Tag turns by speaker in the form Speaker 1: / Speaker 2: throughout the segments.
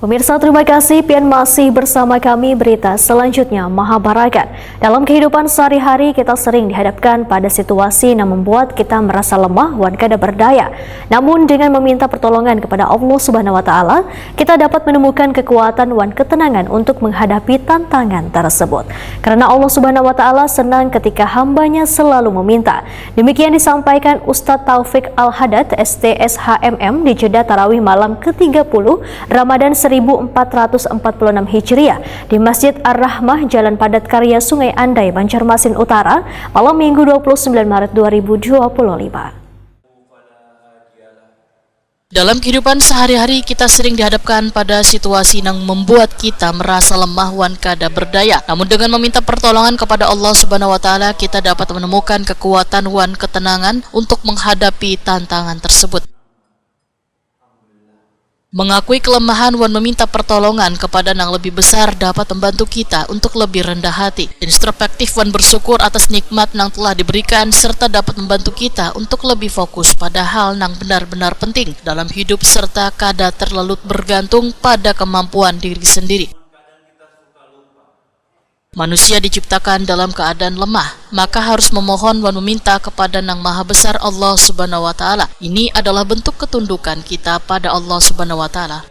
Speaker 1: Pemirsa, terima kasih pian masih bersama kami. Berita selanjutnya, Mahabharata. Dalam kehidupan sehari-hari kita sering dihadapkan pada situasi yang membuat kita merasa lemah dan kada berdaya. Namun dengan meminta pertolongan kepada Allah Subhanahu wa taala, kita dapat menemukan kekuatan dan ketenangan untuk menghadapi tantangan tersebut. Karena Allah Subhanahu wa taala senang ketika hambanya selalu meminta. Demikian disampaikan Ustadz Taufik Al-Haddad STSHMM di Jeddah Tarawih malam ke-30 Ramadan 1446 Hijriah di Masjid Ar-Rahmah, Jalan Padat Karya, Sungai Andai, Banjarmasin Utara, malam Minggu 29 Maret 2025.
Speaker 2: Dalam kehidupan sehari-hari kita sering dihadapkan pada situasi yang membuat kita merasa lemah wan kada berdaya. Namun dengan meminta pertolongan kepada Allah Subhanahu wa taala, kita dapat menemukan kekuatan wan ketenangan untuk menghadapi tantangan tersebut. Mengakui kelemahan dan meminta pertolongan kepada yang lebih besar dapat membantu kita untuk lebih rendah hati, introspektif dan bersyukur atas nikmat yang telah diberikan, serta dapat membantu kita untuk lebih fokus pada hal yang benar-benar penting dalam hidup, serta kada terlalu bergantung pada kemampuan diri sendiri. Manusia diciptakan dalam keadaan lemah, maka harus memohon dan meminta kepada Yang Maha Besar Allah Subhanahu wa taala. Ini adalah bentuk ketundukan kita pada Allah Subhanahu wa taala.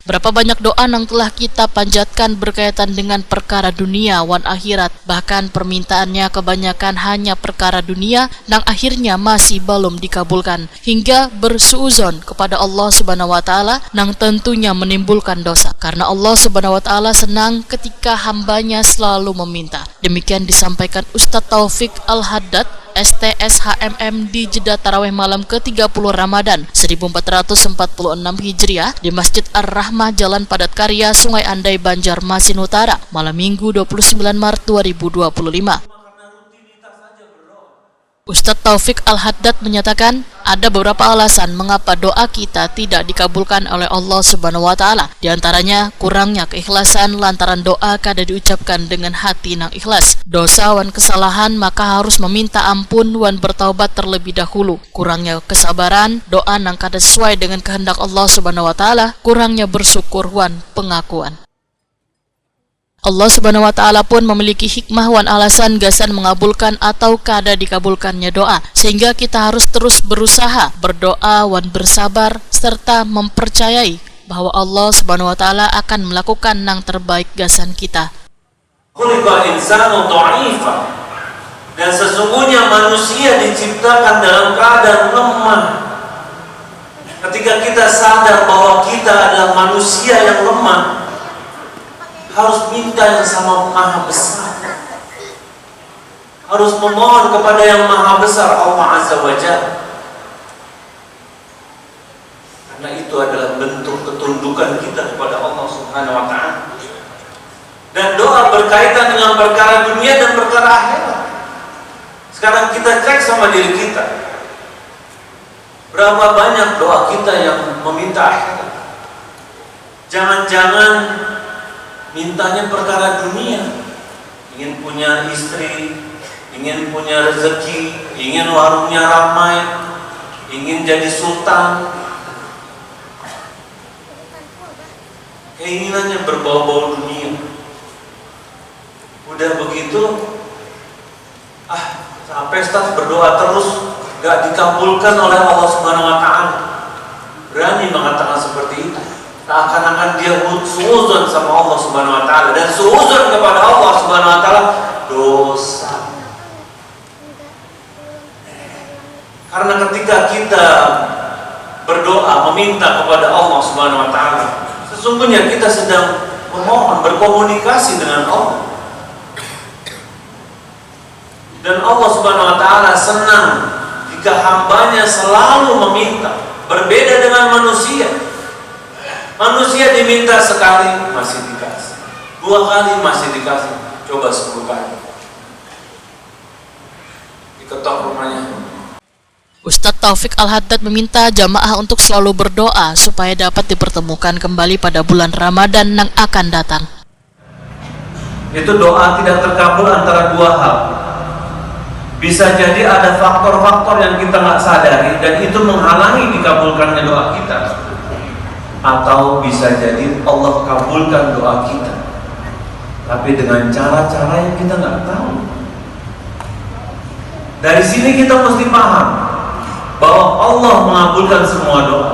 Speaker 2: Berapa banyak doa yang telah kita panjatkan berkaitan dengan perkara dunia wan akhirat, bahkan permintaannya kebanyakan hanya perkara dunia yang akhirnya masih belum dikabulkan, hingga bersuuzon kepada Allah Subhanahu wa taala yang tentunya menimbulkan dosa, karena Allah Subhanahu wa taala senang ketika hambanya selalu meminta. Demikian disampaikan Ustadz Taufik Al-Haddad STSHMM di Jeddah Tarawih malam ke-30 Ramadan 1446 Hijriah di Masjid Ar-Rahmah, Jalan Padat Karya, Sungai Andai, Banjarmasin Utara, malam Minggu 29 Maret 2025. Ustadz Taufik Al-Haddad menyatakan ada beberapa alasan mengapa doa kita tidak dikabulkan oleh Allah Subhanahu wa taala. Di antaranya kurangnya keikhlasan lantaran doa kada diucapkan dengan hati yang ikhlas. Dosa wan kesalahan maka harus meminta ampun wan bertaubat terlebih dahulu. Kurangnya kesabaran, doa yang kada sesuai dengan kehendak Allah Subhanahu wa taala. Kurangnya bersyukur wan pengakuan. Allah Subhanahu wa taala pun memiliki hikmah wan alasan gasan mengabulkan atau kada dikabulkannya doa, sehingga kita harus terus berusaha, berdoa wan bersabar, serta mempercayai bahwa Allah Subhanahu wa taala akan melakukan yang terbaik gasan kita.
Speaker 3: Khuliqal insanu dha'ifa, dan sesungguhnya manusia diciptakan dalam keadaan lemah. Ketika kita sadar bahwa kita adalah manusia yang lemah, harus minta yang sama Maha Besar, harus memohon kepada yang Maha Besar Allah Azza wa Jalla, karena itu adalah bentuk ketundukan kita kepada Allah Subhanahu wa taala. Dan doa berkaitan dengan perkara dunia dan perkara akhirat. Sekarang kita cek sama diri kita, berapa banyak doa kita yang meminta akhirat? Jangan-jangan mintanya perkara dunia, ingin punya istri, ingin punya rezeki, ingin warungnya ramai, ingin jadi sultan. Keinginannya berbau-bau dunia. Udah begitu, sampai Ustaz berdoa terus gak dikabulkan oleh Allah Subhanahu wa taala. Berani mengatakan seperti itu. Seakan-akan dia suuzon sama Allah Subhanahu wa taala, dan suuzon kepada Allah Subhanahu wa taala dosa. Karena ketika kita berdoa meminta kepada Allah Subhanahu wa taala, sesungguhnya kita sedang memohon, berkomunikasi dengan Allah. Dan Allah Subhanahu wa taala senang jika hambanya selalu meminta. Berbeda dengan manusia. Manusia diminta sekali masih dikasih, 2 kali masih dikasih, coba 10 kali diketok rumahnya.
Speaker 2: Ustadz Taufik Al-Haddad meminta jamaah untuk selalu berdoa supaya dapat dipertemukan kembali pada bulan Ramadan yang akan datang.
Speaker 3: Itu doa tidak terkabul antara 2 hal. Bisa jadi ada faktor-faktor yang kita nggak sadari dan itu menghalangi dikabulkannya doa kita. atau bisa jadi Allah kabulkan doa kita, tapi dengan cara-cara yang kita nggak tahu. Dari sini kita mesti paham bahwa Allah mengabulkan semua doa,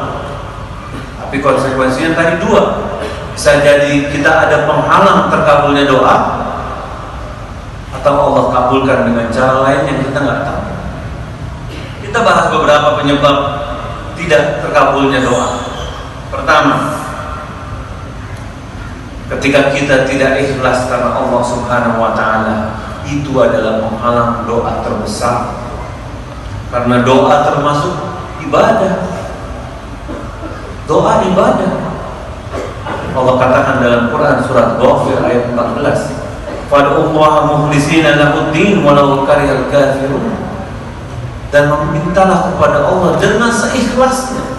Speaker 3: tapi konsekuensinya tadi dua. Bisa jadi kita ada penghalang terkabulnya doa, atau Allah kabulkan dengan cara lain yang kita nggak tahu. Kita bahas beberapa penyebab tidak terkabulnya doa. Pertama, ketika kita tidak ikhlas karena Allah Subhanahu wa Ta'ala, itu adalah penghalang doa terbesar. Karena doa termasuk ibadah. Doa ibadah. Allah katakan dalam Quran surat Ghafir ayat 14, "Fad'ullaha mukhlishina lahuddin walau karihal kafirun." Dan memintalah kepada Allah dengan seikhlasnya.